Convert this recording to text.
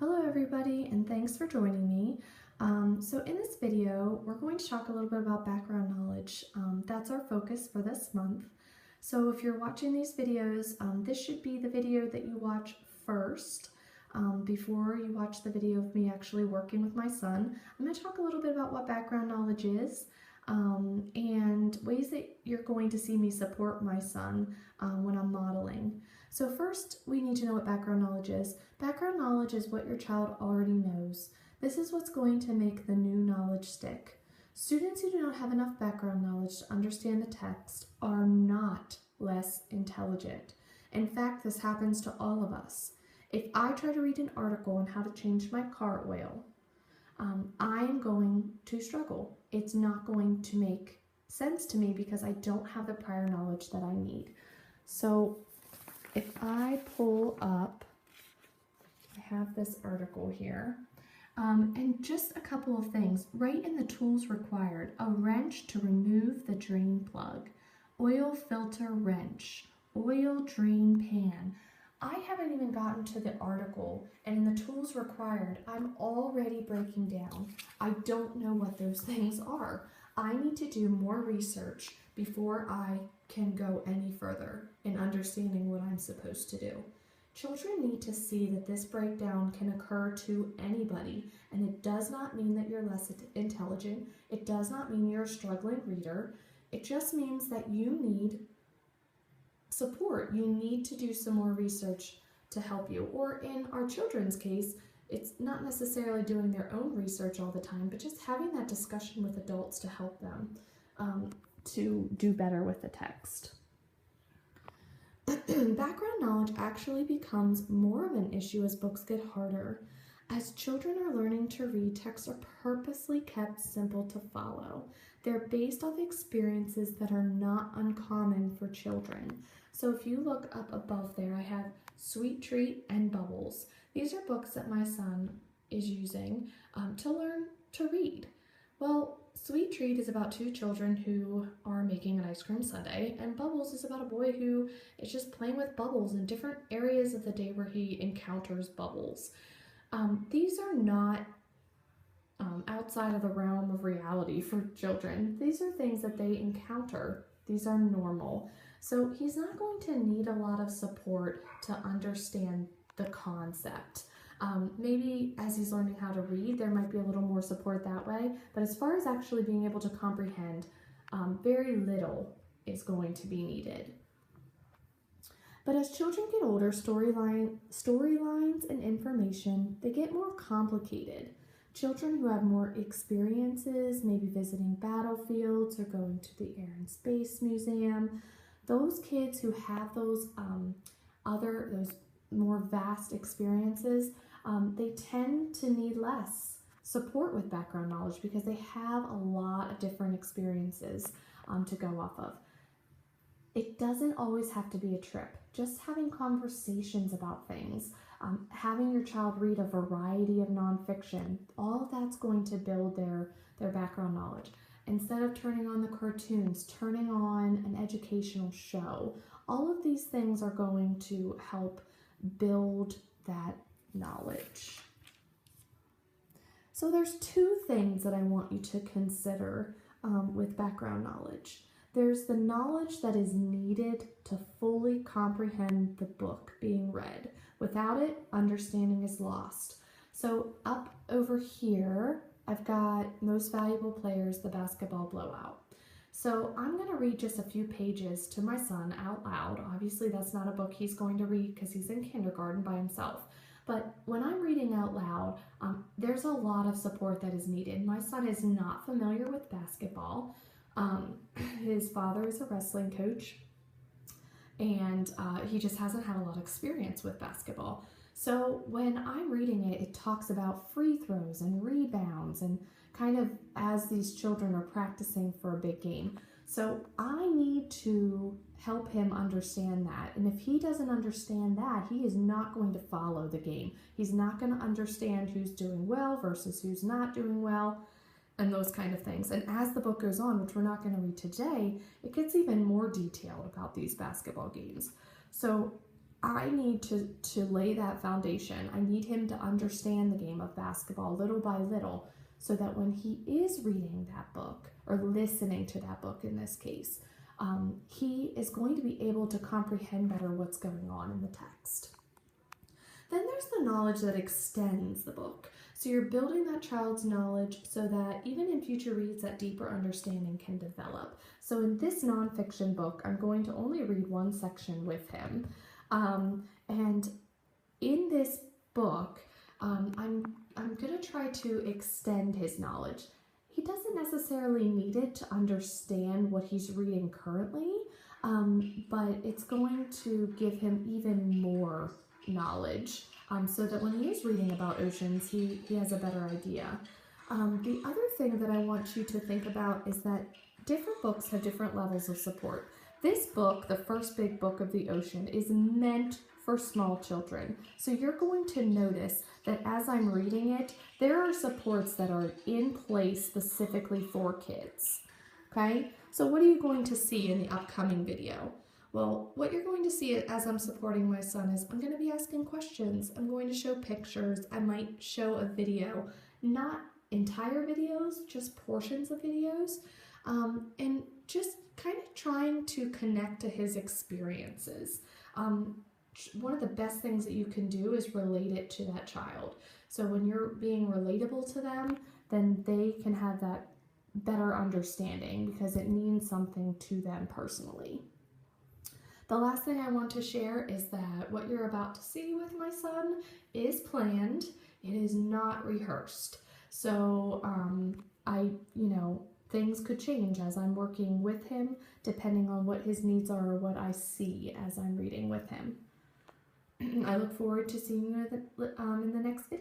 Hello everybody, and thanks for joining me. So in this video, we're going to talk a little bit about background knowledge. That's our focus for this month. So if you're watching these videos, this should be the video that you watch first before you watch the video of me actually working with my son. I'm going to talk a little bit about what background knowledge is and ways that you're going to see me support my son when I'm modeling. So first, we need to know what background knowledge is. Background knowledge is what your child already knows. This is what's going to make the new knowledge stick. Students who do not have enough background knowledge to understand the text are not less intelligent. In fact, this happens to all of us. If I try to read an article on how to change my car oil, I'm going to struggle. It's not going to make sense to me because I don't have the prior knowledge that I need. So if I pull up, I have this article here, and just a couple of things. Write in the tools required: a wrench to remove the drain plug, oil filter wrench, oil drain pan. I haven't even gotten to the article, and in the tools required, I'm already breaking down. I don't know what those things are. I need to do more research before I can go any further in understanding what I'm supposed to do. Children need to see that this breakdown can occur to anybody, and it does not mean that you're less intelligent. It does not mean you're a struggling reader. It just means that you need support. You need to do some more research to help you. Or in our children's case, it's not necessarily doing their own research all the time, but just having that discussion with adults to help them to do better with the text. Background knowledge actually becomes more of an issue as books get harder. As children are learning to read, texts are purposely kept simple to follow. They're based off experiences that are not uncommon for children. So if you look up above there, I have Sweet Treat and Bubbles. These are books that my son is using to learn to read. Well, Sweet Treat is about two children who are making an ice cream sundae, and Bubbles is about a boy who is just playing with bubbles in different areas of the day where he encounters bubbles. These are not outside of the realm of reality for children. These are things that they encounter. These are normal. So he's not going to need a lot of support to understand the concept. Maybe as he's learning how to read, there might be a little more support that way, but as far as actually being able to comprehend, very little is going to be needed. But as children get older, storylines and information, they get more complicated. Children who have more experiences, maybe visiting battlefields or going to the Air and Space Museum, those kids who have those more vast experiences, they tend to need less support with background knowledge because they have a lot of different experiences to go off of. It doesn't always have to be a trip. Just having conversations about things, having your child read a variety of nonfiction, all of that's going to build their background knowledge. Instead of turning on the cartoons, turning on an educational show, all of these things are going to help build that knowledge. So there's two things that I want you to consider with background knowledge. There's the knowledge that is needed to fully comprehend the book being read. Without it, understanding is lost. So up over here, I've got Most Valuable Players, The Basketball Blowout. So I'm going to read just a few pages to my son out loud. Obviously, that's not a book he's going to read because he's in kindergarten by himself. But when I'm reading out loud, there's a lot of support that is needed. My son is not familiar with basketball. His father is a wrestling coach, and he just hasn't had a lot of experience with basketball. So when I'm reading it, it talks about free throws and rebounds and kind of as these children are practicing for a big game. So I need to help him understand that. And if he doesn't understand that, he is not going to follow the game. He's not going to understand who's doing well versus who's not doing well and those kind of things. And as the book goes on, which we're not going to read today, it gets even more detailed about these basketball games. So I need to lay that foundation. I need him to understand the game of basketball little by little, so that when he is reading that book, or listening to that book in this case, he is going to be able to comprehend better what's going on in the text. Then there's the knowledge that extends the book. So you're building that child's knowledge so that even in future reads, that deeper understanding can develop. So in this nonfiction book, I'm going to only read one section with him. And in this book, I'm going to try to extend his knowledge. He doesn't necessarily need it to understand what he's reading currently, but it's going to give him even more knowledge, so that when he is reading about oceans, he has a better idea. The other thing that I want you to think about is that different books have different levels of support. This book, The First Big Book of the Ocean, is meant for small children. So you're going to notice that as I'm reading it, there are supports that are in place specifically for kids. Okay? So what are you going to see in the upcoming video? Well, what you're going to see as I'm supporting my son is I'm going to be asking questions. I'm going to show pictures. I might show a video, not entire videos, just portions of videos, and just kind of trying to connect to his experiences. One of the best things that you can do is relate it to that child. So when you're being relatable to them, then they can have that better understanding because it means something to them personally. The last thing I want to share is that what you're about to see with my son is planned. It is not rehearsed. So things could change as I'm working with him, depending on what his needs are or what I see as I'm reading with him. I look forward to seeing you in the next video.